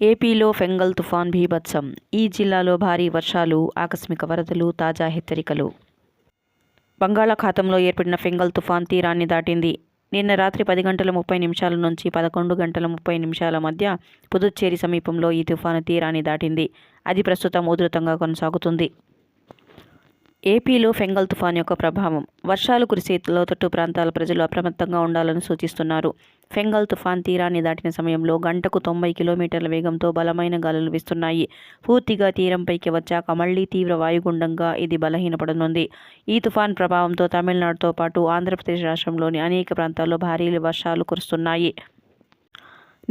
ఏపీలో ఫెంగల్ తుఫాన్ బీభత్సం. ఈ జిల్లాలో భారీ వర్షాలు, ఆకస్మిక వరదలు, తాజా హెచ్చరికలు. బంగాళాఖాతంలో ఏర్పడిన ఫెంగల్ తుఫాన్ తీరాన్ని దాటింది. నిన్న రాత్రి 10:30 నుంచి 11:30 మధ్య పుదుచ్చేరి సమీపంలో ఈ తుఫాను తీరాన్ని దాటింది. అది ప్రస్తుతం ఉధృతంగా కొనసాగుతుంది. ఏపీలో ఫెంగల్ తుఫాన్ యొక్క ప్రభావం. వర్షాలు కురిసే లోతట్టు ప్రాంతాల ప్రజలు అప్రమత్తంగా ఉండాలని సూచిస్తున్నారు. ఫెంగల్ తుఫాన్ తీరాన్ని దాటిన సమయంలో గంటకు 90 కిలోమీటర్ల వేగంతో బలమైన గాలులు వీస్తున్నాయి. పూర్తిగా తీరంపైకి వచ్చాక మళ్లీ తీవ్ర వాయుగుండంగా ఇది బలహీనపడనుంది. ఈ తుఫాన్ ప్రభావంతో తమిళనాడుతో పాటు ఆంధ్రప్రదేశ్ రాష్ట్రంలోని అనేక ప్రాంతాల్లో భారీ వర్షాలు కురుస్తున్నాయి.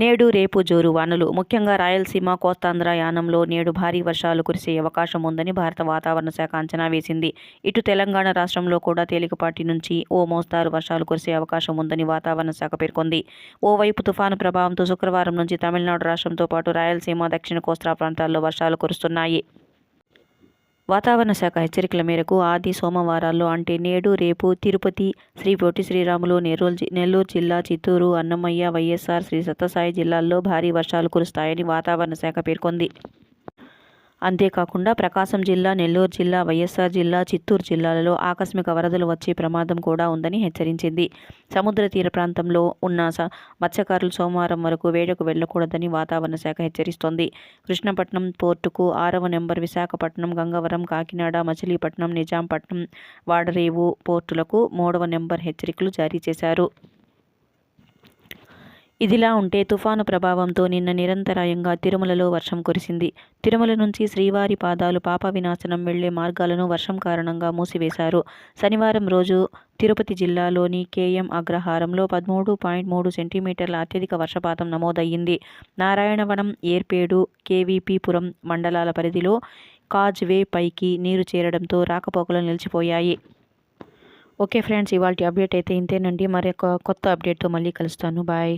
నేడు, రేపు జోరు వానలు. ముఖ్యంగా రాయలసీమ, కోస్తాంధ్ర యానంలో నేడు భారీ వర్షాలు కురిసే అవకాశం ఉందని భారత వాతావరణ శాఖ అంచనా వేసింది. ఇటు తెలంగాణ రాష్ట్రంలో కూడా తేలికపాటి నుంచి ఓ మోస్తారు వర్షాలు కురిసే అవకాశం ఉందని వాతావరణ శాఖ పేర్కొంది. ఓవైపు తుఫాను ప్రభావంతో శుక్రవారం నుంచి తమిళనాడు రాష్ట్రంతో పాటు రాయలసీమ, దక్షిణ కోస్తా ప్రాంతాల్లో వర్షాలు కురుస్తున్నాయి. వాతావరణ శాఖ హెచ్చరికల మేరకు ఆది సోమవారాల్లో అంటే నేడు, రేపు తిరుపతి, శ్రీ పొట్టి శ్రీరాములు, నెల్లూరు జిల్లా, చిత్తూరు, అన్నమయ్య, వైఎస్ఆర్, శ్రీ సత్యసాయి జిల్లాల్లో భారీ వర్షాలు కురుస్తాయని వాతావరణ శాఖ పేర్కొంది. అంతేకాకుండా ప్రకాశం జిల్లా, నెల్లూరు జిల్లా, వైఎస్ఆర్ జిల్లా, చిత్తూరు జిల్లాలలో ఆకస్మిక వరదలు వచ్చే ప్రమాదం కూడా ఉందని హెచ్చరించింది. సముద్ర తీర ప్రాంతంలో ఉన్న మత్స్యకారులు సోమవారం వరకు వేటకు వెళ్లకూడదని వాతావరణ శాఖ హెచ్చరిస్తోంది. కృష్ణపట్నం పోర్టుకు 6వ నెంబర్, విశాఖపట్నం, గంగవరం, కాకినాడ, మచిలీపట్నం, నిజాంపట్నం, వాడరేవు పోర్టులకు 3వ నెంబర్ హెచ్చరికలు జారీ చేశారు. ఇదిలా ఉంటే తుఫాను ప్రభావంతో నిన్న నిరంతరాయంగా తిరుమలలో వర్షం కురిసింది. తిరుమల నుంచి శ్రీవారి పాదాలు పాప వినాశనం వెళ్లే మార్గాలను వర్షం కారణంగా మూసివేశారు. శనివారం రోజు తిరుపతి జిల్లాలోని కేఎం అగ్రహారంలో 13.3 సెంటీమీటర్ల అత్యధిక వర్షపాతం నమోదయ్యింది. నారాయణవనం, ఏర్పేడు, కేవీపీపురం మండలాల పరిధిలో కాజ్వే పైకి నీరు చేరడంతో రాకపోకలు నిలిచిపోయాయి. ఓకే ఫ్రెండ్స్, ఇవాల్టి అప్డేట్ అయితే ఇంతేనండి. మరొక కొత్త అప్డేట్తో మళ్ళీ కలుస్తాను. బాయ్.